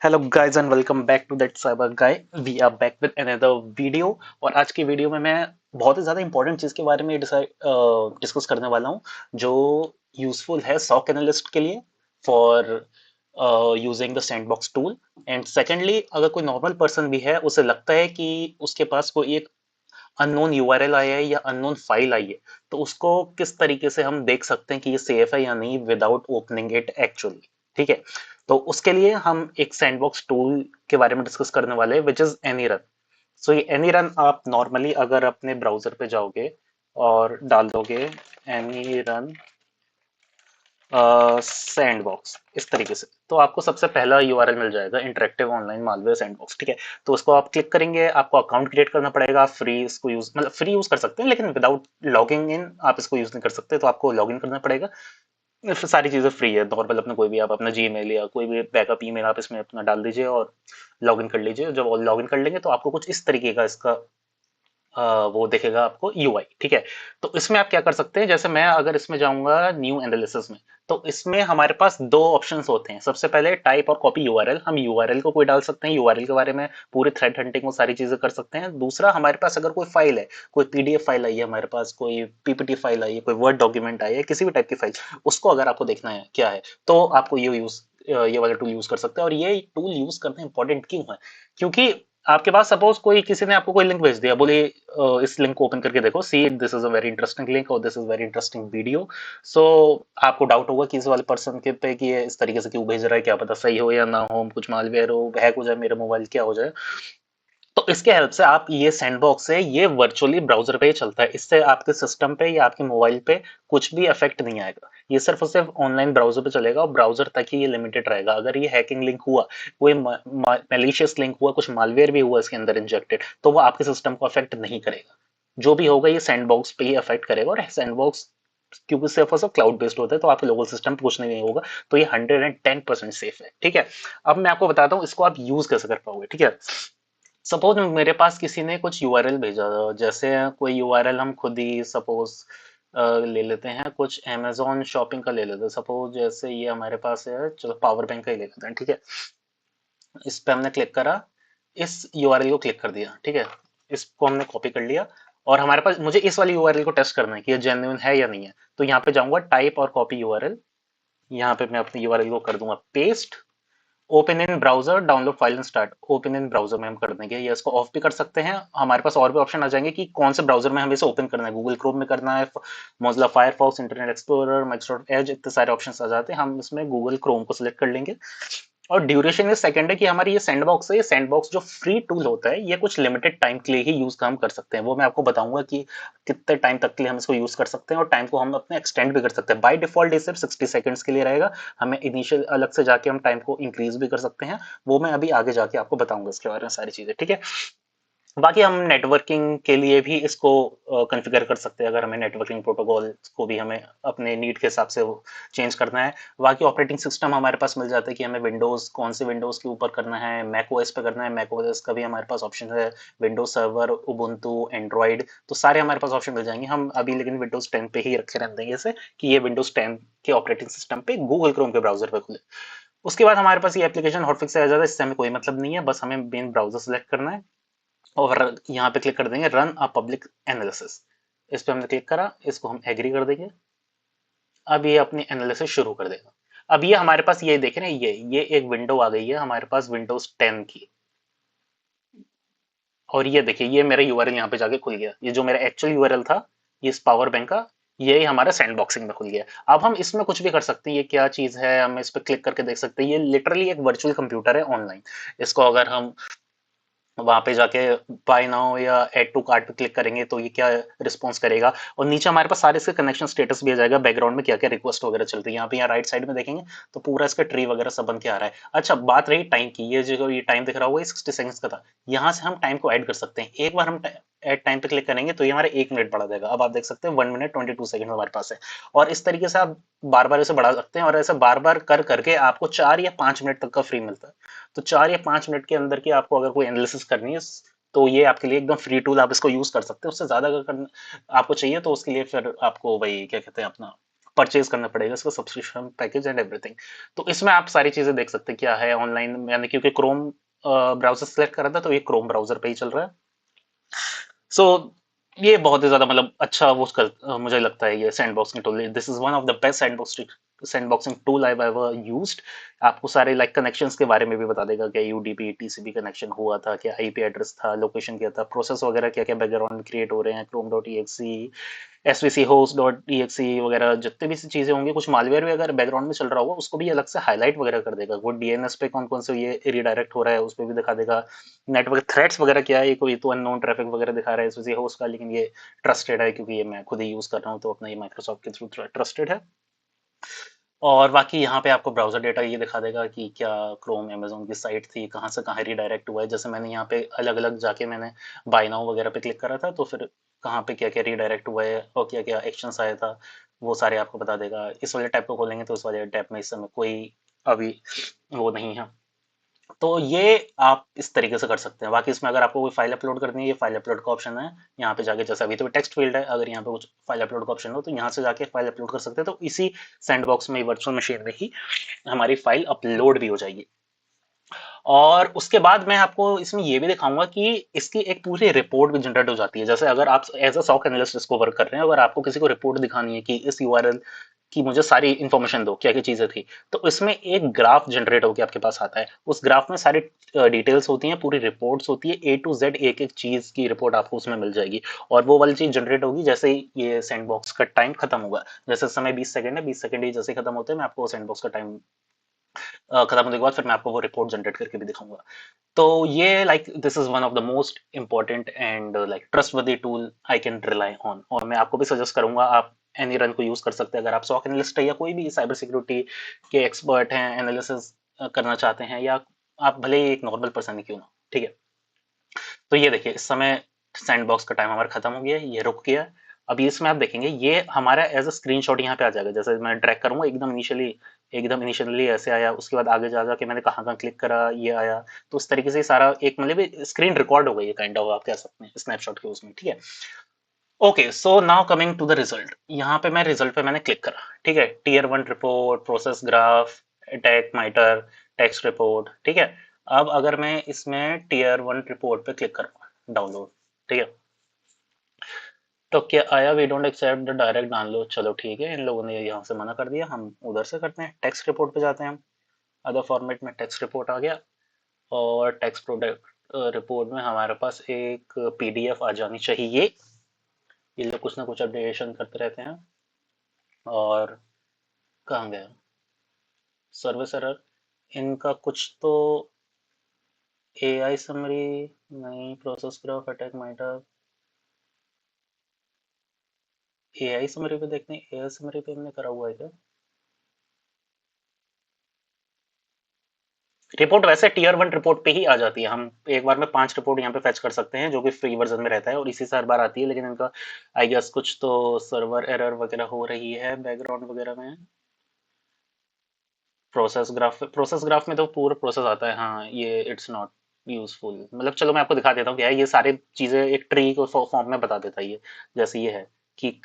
Hello guys and welcome back to that cyber guy. We are back with another video. और आज की video में मैं बहुत ही ज़्यादा इंपॉर्टेंट चीज़ के बारे में डिस्कस करने वाला हूँ, जो यूजफुल है सॉक एनालिस्ट के लिए for using the sandbox tool. And secondly, अगर कोई नॉर्मल पर्सन भी है, उसे लगता है कि उसके पास कोई एक अननोन यूआरएल आया है या अननोन फाइल आई है, तो उसको किस तरीके से हम देख सकते हैं कि ये सेफ है या नहीं विदाउट ओपनिंग इट एक्चुअली। ठीक है, तो उसके लिए हम एक सैंडबॉक्स टूल के बारे में डिस्कस करने वाले हैं, विच इज एनीरन। सो ये एनीरन आप नॉर्मली अगर अपने ब्राउजर पे जाओगे और डाल दोगे एनीरन सैंडबॉक्स इस तरीके से, तो आपको सबसे पहला यूआरएल मिल जाएगा, इंटरेक्टिव ऑनलाइन मालवेयर सैंडबॉक्स। ठीक है, तो उसको आप क्लिक करेंगे, आपको अकाउंट क्रिएट करना पड़ेगा। आप फ्री इसको यूज मतलब फ्री यूज कर सकते हैं, लेकिन विदाउट लॉगिंग इन आप इसको यूज नहीं कर सकते, तो आपको लॉगिन करना पड़ेगा। फिर सारी चीजें फ्री है नॉर्मल, अपना कोई भी आप अपना जीमेल या कोई भी बैकअप ईमेल आप इसमें अपना डाल दीजिए और लॉगिन कर लीजिए। जब लॉगिन कर लेंगे तो आपको कुछ इस तरीके का इसका वो दिखेगा आपको यूआई। ठीक है, तो इसमें आप क्या कर सकते हैं, जैसे मैं अगर इसमें जाऊंगा न्यू एनालिसिस में, तो इसमें हमारे पास दो ऑप्शंस होते हैं। सबसे पहले टाइप और कॉपी यूआरएल, हम यूआरएल को कोई डाल सकते हैं, यूआरएल के बारे में पूरे थ्रेड हंटिंग वो सारी चीजें कर सकते हैं। दूसरा, हमारे पास अगर कोई फाइल है, कोई पीडीएफ फाइल आई है हमारे पास, कोई पीपीटी फाइल आई है, कोई वर्ड डॉक्यूमेंट आई है, किसी भी टाइप की फाइल, उसको अगर आपको देखना है क्या है, तो आपको ये वाला टूल यूज कर सकते हैं। और ये टूल यूज करना इंपॉर्टेंट क्यों है, क्योंकि आपके पास सपोज कोई किसी ने आपको कोई लिंक भेज दिया, बोले इस लिंक को ओपन करके देखो, see this is a very interesting link और this is very interesting video. So आपको डाउट होगा कि इस वाले पर्सन के पे कि ये इस तरीके से क्यों भेज रहा है, क्या पता सही हो या ना हो, कुछ मालवेयर हो, हैक हो जाए मेरा मोबाइल, क्या हो जाए। तो इसके हेल्प से आप ये सैंडबॉक्स है, ये वर्चुअली ब्राउजर पे ही चलता है, इससे आपके सिस्टम पे या आपके मोबाइल पे कुछ भी इफेक्ट नहीं आएगा। ये सिर्फ और सिर्फ ऑनलाइन ब्राउजर पे चलेगा और ब्राउजर तक ही ये लिमिटेड रहेगा। अगर ये हैकिंग लिंक हुआ, कोई मैलिशियस लिंक हुआ, कुछ मालवेयर भी हुआ इसके अंदर इंजेक्टेड, तो वो आपके सिस्टम को अफेक्ट नहीं करेगा। जो भी होगा ये सैंडबॉक्स पे ही अफेक्ट करेगा। और सैंडबॉक्स क्योंकि सिर्फ और सिर्फ क्लाउड बेस्ड होता है, तो आपके लोकल सिस्टम पे कुछ नहीं होगा, तो ये 110% सेफ है। ठीक है, अब मैं आपको बताता हूँ इसको आप यूज कैसे कर पाओगे। ठीक है, सपोज मेरे पास किसी ने कुछ यूआरएल भेजा, जैसे कोई यूआरएल हम खुद ही सपोज ले लेते हैं, कुछ अमेजोन शॉपिंग का ले लेते हैं। सपोज जैसे ये हमारे पास है, चलो पावर बैंक का ही ले लेते हैं। ठीक है, इस पे हमने क्लिक करा, इस यूआरएल को क्लिक कर दिया। ठीक है, इसको हमने कॉपी कर लिया और हमारे पास, मुझे इस वाली यूआरएल को टेस्ट करना है कि ये जेन्युइन है या नहीं है। तो यहाँ पे जाऊंगा टाइप और कॉपी यूआरएल, यहाँ पे मैं अपनी यूआरएल को कर दूंगा paste. Open in browser, download file and start. Open in browser में हम कर देंगे, या इसको ऑफ भी कर सकते हैं। हमारे पास और भी ऑप्शन आ जाएंगे कि कौन से ब्राउजर में हमें इसे ओपन करना है, गूगल क्रोम में करना है, Mozilla Firefox, internet explorer, Microsoft Edge, इतने सारे ऑप्शन आ जाते हैं। हम इसमें गूगल क्रोम को सिलेक्ट कर लेंगे। और ड्यूरेशन इस सेकंड है कि हमारी ये सैंडबॉक्स है, ये सैंडबॉक्स जो फ्री टूल होता है, ये कुछ लिमिटेड टाइम के लिए ही यूज हम कर सकते हैं। वो मैं आपको बताऊंगा कि कितने टाइम तक के लिए हम इसको यूज कर सकते हैं, और टाइम को हम अपने एक्सटेंड भी कर सकते हैं। बाय डिफॉल्ट ये सिर्फ 60 सेकंड्स के लिए रहेगा। हमें इनिशियल अलग से जाके हम टाइम को इंक्रीज भी कर सकते हैं, वो मैं अभी आगे जाके आपको बताऊंगा इसके बारे में सारी चीजें। ठीक है, बाकी हम नेटवर्किंग के लिए भी इसको कॉन्फ़िगर कर सकते हैं, अगर हमें नेटवर्किंग प्रोटोकॉल को भी हमें अपने नीड के हिसाब से चेंज करना है। बाकी ऑपरेटिंग सिस्टम हमारे पास मिल जाता है कि हमें विंडोज, कौन से विंडोज के ऊपर करना है, मैक ओएस पे करना है, मैक ओएस का भी हमारे पास ऑप्शन है, विंडोज सर्वर, उबुंटू, एंड्रॉइड, तो सारे हमारे पास ऑप्शन मिल जाएंगे। हम अभी लेकिन विंडोज 10 पे ही रखे रहते हैं जैसे कि ये विंडोज 10 के ऑपरेटिंग सिस्टम पे गूगल क्रोम के ब्राउजर पे खुले। उसके बाद हमारे पास ये एप्लीकेशन हॉटफिक्स से आ जाता है, इससे हमें कोई मतलब नहीं है, बस हमें मेन ब्राउजर सेलेक्ट करना है और यहाँ पे क्लिक कर देंगे रन अ पब्लिक एनालिसिस। इस पे हमने क्लिक करा, इसको हम एग्री कर देंगे। अब ये अपनी एनालिसिस शुरू कर देगा। अब ये हमारे पास, ये देख रहे हैं, ये एक विंडो आ गई है हमारे पास विंडोज 10 की। और ये देखिए, ये मेरा यूआरएल यहाँ पे जाके खुल गया, ये जो मेरा एक्चुअल यूआरएल था, ये इस पावर बैंक का, ये हमारा सैंडबॉक्सिंग में खुल गया। अब हम इसमें कुछ भी कर सकते हैं। ये क्या चीज है, हम इस पे क्लिक करके देख सकते हैं। ये लिटरली एक वर्चुअल कंप्यूटर है ऑनलाइन। इसको अगर हम वहां पे जाके बाय नाउ या ऐड टू कार्ट पे क्लिक करेंगे, तो ये क्या रिस्पॉन्स करेगा। और नीचे हमारे पास सारे इसके कनेक्शन स्टेटस भी आ जाएगा, बैकग्राउंड में क्या क्या रिक्वेस्ट वगैरह चल रही है। यहाँ पे, यहाँ राइट साइड में देखेंगे तो पूरा इसका ट्री वगैरह सब बन के आ रहा है। अच्छा, बात रही टाइम की, ये जो ये टाइम दिख रहा होगा, ये 60 सेकंड्स का था। यहाँ से हम टाइम को ऐड कर सकते हैं। एक बार हम ऐड टाइम पे क्लिक करेंगे तो ये हमारे 1 मिनट बढ़ा देगा। अब आप देख सकते हैं 1 मिनट 22 सेकंड हमारे पास है। और इस तरीके से आप बार बार इसे बढ़ा सकते हैं, और ऐसे बार बार कर करके आपको 4 या 5 मिनट तक का फ्री मिलता है। तो 4 या 5 मिनट के अंदर की आपको अगर कोई एनालिसिस करनी है, तो ये आपके लिए एकदम फ्री टूल, आप इसको यूज कर सकते हैं। उससे ज्यादा अगर आपको चाहिए तो उसके लिए फिर आपको वही क्या कहते हैं अपना परचेज करना पड़ेगा इसका सब्सक्रिप्शन पैकेज एंड एवरीथिंग। तो इसमें आप सारी चीजें देख सकते हैं क्या है ऑनलाइन। मैंने क्योंकि क्रोम ब्राउजर सेलेक्ट करा था तो ये क्रोम ब्राउजर पे ही चल रहा है। सो ये बहुत ही ज्यादा मतलब अच्छा मुझे लगता है ये sandboxing tool. This is one of the best sandboxing tool I ever used. आपको सारे लाइक कनेक्शंस के बारे में भी बता देगा, क्या यूडीपी टीसीपी कनेक्शन हुआ था, क्या आईपी एड्रेस था, लोकेशन क्या था, प्रोसेस वगैरह क्या क्या बैकग्राउंड में क्रिएट हो रहे हैं, Chrome dot E SVC host dot E वगैरह जितने भी चीजें होंगी। कुछ मालवेयर भी अगर बैकग्राउंड में चल रहा होगा उसको भी अलग से हाईलाइट वगैरह कर देगा। वो डीएनएस पे कौन कौन से ये रिडायरेक्ट हो रहा है उस पर भी दिखा देगा। नेटवर्क थ्रेड्स वगैरह क्या है, कोई तो अननोन ट्रैफिक वगैरह दिखा रहा है एसवीसी होस्ट का, लेकिन ये ट्रस्टेड है क्योंकि ये मैं खुद ही यूज कर रहा हूँ तो अपना ये माइक्रोसॉफ्ट के थ्रू ट्रस्टेड है। और बाकी यहाँ पे आपको ब्राउजर डेटा ये दिखा देगा कि क्या क्रोम अमेजोन की साइट थी, कहाँ से कहाँ रिडायरेक्ट हुआ है। जैसे मैंने यहाँ पे अलग अलग जाके मैंने बाय नाउ वगैरह पे क्लिक करा था तो फिर कहाँ पे क्या क्या रिडायरेक्ट हुआ है और क्या क्या एक्शंस आया था वो सारे आपको बता देगा। इस वाले टैब को खोलेंगे तो इस वाले टैब में इस समय कोई अभी वो नहीं है। तो ये आप इस तरीके से कर सकते हैं। बाकी इसमें अगर आपको कोई फाइल अपलोड करनी है, ये फाइल अपलोड का ऑप्शन है यहाँ पे जाके। जैसे अभी तो टेक्स्ट फील्ड है, अगर यहाँ पे कुछ फाइल अपलोड का ऑप्शन हो तो यहाँ से जाके फाइल अपलोड कर सकते हैं। तो इसी सैंडबॉक्स में वर्चुअल मशीन में ही हमारी फाइल अपलोड भी हो जाएगी। और उसके बाद मैं आपको इसमें ये भी दिखाऊंगा कि इसकी एक पूरी रिपोर्ट भी जनरेट हो जाती है। जैसे अगर आप एज अ सॉक एनालिस्ट इसको वर्क कर रहे हैं, अगर आपको किसी को रिपोर्ट दिखानी है कि इस यूआरएल की मुझे सारी इंफॉर्मेशन दो, क्या क्या चीजें थी, तो इसमें एक ग्राफ जनरेट होकर आपके पास आता है। उस ग्राफ में सारी डिटेल्स होती हैं, पूरी रिपोर्ट्स होती है, ए टू जेड एक एक चीज की रिपोर्ट आपको उसमें मिल जाएगी। और वो वाली चीज जनरेट होगी जैसे ही ये सैंडबॉक्स का टाइम खत्म होगा। जैसे समय 20 सेकंड है, 20 सेकंड ही जैसे खत्म होते हैं मैं आपको सैंडबॉक्स का टाइम खत्म होने के बाद फिर मैं आपको वो रिपोर्ट जनरेट करके भी दिखाऊंगा। तो ये like this is one of the most important and like trustworthy tool I can rely on. और मैं आपको भी सजेस्ट करूंगा आप एनी रन को यूज कर सकते हैं। अगर आप सॉक एनालिस्ट है या कोई भी साइबर सिक्योरिटी के एक्सपर्ट हैं, एनालिसिस करना चाहते हैं, या आप भले ही एक नॉर्मल पर्सन ही क्यों ना, ठीक है। तो ये देखिए इस समय सैंडबॉक्स का टाइम हमारा खत्म हो गया है, ये रुक गया। अभी इसमें आप देखेंगे ये हमारा एज अ स्क्रीनशॉट यहाँ पे आ जाएगा। जैसे मैं ड्रैग करूंगा एकदम इनिशियली ऐसे आया, उसके बाद आगे जा जाके मैंने कहाँ कहाँ क्लिक करा ये आया। तो उस तरीके से सारा एक मतलब स्क्रीन रिकॉर्ड हो गई है काइंड ऑफ, आप कह सकते हैं स्नैपशॉट के उसमें, ठीक है। Okay, so now coming to the result. यहाँ पे मैं रिजल्ट पे मैंने क्लिक करा, ठीक है। Tier 1 report, process graph, attack MITRE, text report, ठीक है। अब अगर मैं इसमें टीयर 1 रिपोर्ट पे क्लिक करूंगा डाउनलोड, ठीक है, तो क्या आया, we don't accept the direct download. चलो ठीक है, इन लोगों ने यहाँ से मना कर दिया, हम उधर से करते हैं। टेक्स्ट रिपोर्ट पे जाते हैं हम। अदर फॉर्मेट में टेक्स्ट रिपोर्ट आ गया। और टेक्स्ट प्रोडक्ट रिपोर्ट में हमारे पास एक पीडीएफ आ जानी चाहिए। ये लोग कुछ ना कुछ अपडेशन करते रहते हैं। और कहाँ गया सर्विस एरर, इनका कुछ तो एआई समरी नहीं, process graph, attack माइटर। AI summary पे देखते हैं, एआई समरी पे हमने करा हुआ है क्या। रिपोर्ट वैसे टीयर 1 रिपोर्ट पे ही आ जाती है। हम एक बार में 5 रिपोर्ट यहाँ पे फेच कर सकते हैं जो कि फ्री वर्जन में रहता है और इसी से हर बार आती है। लेकिन इनका आई गेस कुछ तो सर्वर एरर वगैरह हो रही है बैकग्राउंड वगैरह में। प्रोसेस ग्राफ में तो पूरा प्रोसेस आता है। हाँ, ये इट्स नॉट यूजफुल। मतलब चलो मैं आपको दिखा देता हूँ क्या है। ये सारी चीजें एक ट्री को फॉर्म में बता देता है ये। जैसे ये है कि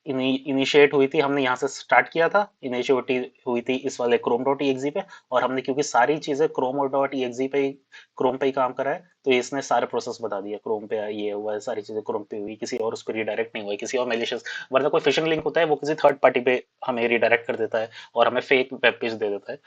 इनिशिएट हुई थी, हमने यहाँ से स्टार्ट किया था, इनिशिएट हुई थी इस वाले क्रोम डॉट ई पे। और हमने क्योंकि सारी चीजें क्रोम और डॉट ई पे क्रोम पे ही काम करा है तो इसने सारे प्रोसेस बता दिया। क्रोम पे ये हुआ है, सारी चीजें क्रोम पे हुई, किसी और उस पर रिडायरेक्ट नहीं हुआ है, किसी और मेलिशियस। वरना कोई फिशिंग लिंक होता है वो किसी थर्ड पार्टी पे हमें रिडायरेक्ट कर देता है और हमें फेक वेब पेज दे देता है।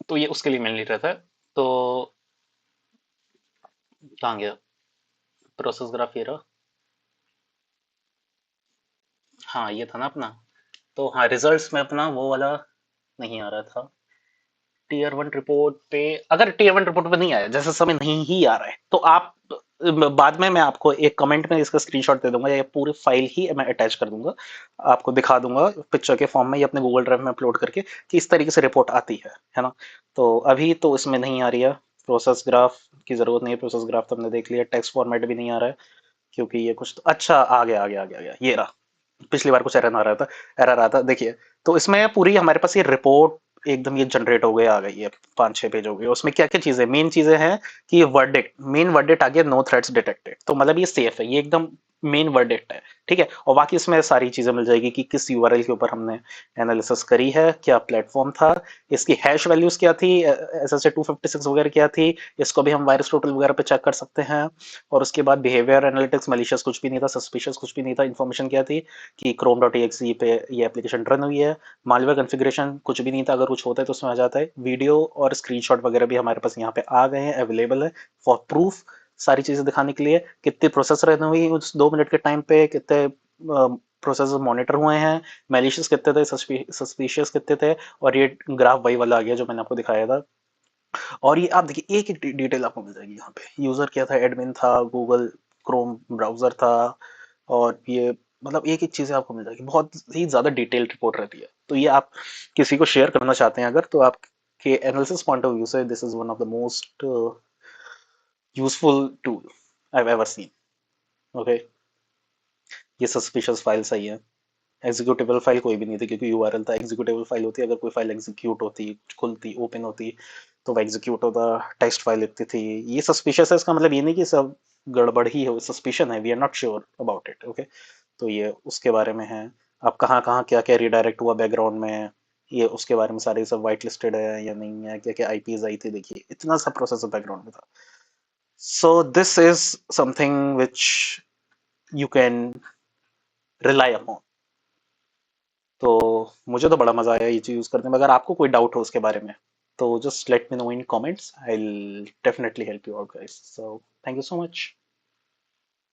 तो ये उसके लिए मेनली रहता है। तो कहाँ गया प्रोसेस ग्राफ, ये रहा। हाँ ये था ना अपना। तो हाँ रिजल्ट्स में अपना वो वाला नहीं आ रहा था। टीयर 1 रिपोर्ट पे, अगर टीयर 1 रिपोर्ट पे नहीं आया, जैसे समय नहीं ही आ रहा है, तो आप बाद में मैं आपको एक कमेंट में इसका स्क्रीनशॉट दे दूंगा या पूरी फाइल ही मैं अटैच कर दूंगा, आपको दिखा दूंगा पिक्चर के फॉर्म में या अपने गूगल ड्राइव में अपलोड करके कि इस तरीके से रिपोर्ट आती है ना। तो अभी तो इसमें नहीं आ रही है। प्रोसेस ग्राफ की जरूरत नहीं है, प्रोसेस ग्राफ तो हमने देख लिया। टेक्स्ट फॉर्मेट भी नहीं आ रहा है क्योंकि ये कुछ तो, अच्छा आ गया ये रहा। पिछली बार कुछ एरर आ रहा था, एरर आता देखिए। तो इसमें पूरी हमारे पास ये रिपोर्ट एकदम ये जनरेट हो गई, आ गई है। 5-6 पेज हो गए। उसमें क्या क्या चीजें मेन चीजें हैं कि वर्डिक्ट, मेन वर्डिक्ट आ गया, नो थ्रेड्स डिटेक्टेड। तो मतलब ये सेफ है, ये एकदम मेन वर्डिक्ट है, ठीक है। और बाकी इसमें सारी चीजें मिल जाएगी कि किस यूआरएल के ऊपर हमने एनालिसिस करी है, क्या प्लेटफॉर्म था, इसकी हैश वैल्यूज क्या थी, एस एस 256 वगैरह क्या थी, इसको भी हम वायरस टोटल वगैरह पे चेक कर सकते हैं। और उसके बाद बिहेवियर एनालिटिक्स, मलिशियस कुछ भी नहीं था, सस्पिशियस कुछ भी नहीं था। इन्फॉर्मेशन क्या थी कि क्रोम डॉट exe पे ये एप्लीकेशन रन हुई है। मालवेयर कॉन्फ़िगरेशन कुछ भी नहीं था, अगर कुछ होता है तो उसमें आ जाता है। वीडियो और स्क्रीनशॉट वगैरह भी हमारे पास यहाँ पे आ गए हैं, अवेलेबल है फॉर प्रूफ, सारी चीजें दिखाने के लिए। कितनी प्रोसेस रन हुई उस 2 मिनट के टाइम पे, कितने प्रोसेस मॉनिटर हुए हैं, मैलिशियस कितने थे, सस्पिशियस कितने थे। और ये ग्राफ वही वाला आ गया जो मैंने आपको दिखाया था। और ये आप देखिए एक एक डिटेल आपको मिल जाएगी यहाँ पे। यूजर क्या था, एडमिन था, गूगल क्रोम ब्राउजर था। और ये मतलब एक एक चीजें आपको मिल जाएगी, बहुत ही ज्यादा डिटेल्ड रिपोर्ट रहती है। तो ये आप किसी को शेयर करना चाहते हैं अगर, तो आपके एनालिसिस पॉइंट ऑफ व्यू से this is one of the most useful tool I have ever seen. Okay, ये सस्पिशियस फाइल सही है। एग्जीक्यूटेबल फाइल कोई भी नहीं थी क्योंकि यूआरएल था। एग्जीक्यूटेबल फाइल होती अगर कोई फाइल एग्जीक्यूट होती, खुलती, ओपन होती, तो वो एग्जीक्यूट होता, टेक्स्ट फाइल लिखती थी। ये सस्पिशियस है, इसका मतलब ये नहीं कि सब गड़बड़ ही हो, सस्पिशन है, we are not sure about it. Okay, तो ये उसके बारे में है। अब कहाँ कहाँ क्या क्या रिडायरेक्ट हुआ बैकग्राउंड में, ये उसके बारे में सारे सब वाइट लिस्टेड है या नहीं है, क्या क्या आईपीज आई थी, देखिए इतना सब प्रोसेस बैकग्राउंड में था। So this is something which you can rely upon. तो मुझे तो बड़ा मजा आया ये चीज यूज करने में। अगर आपको कोई डाउट हो उसके बारे में तो just let me know in comments, I will definitely help you out guys. So thank you so much.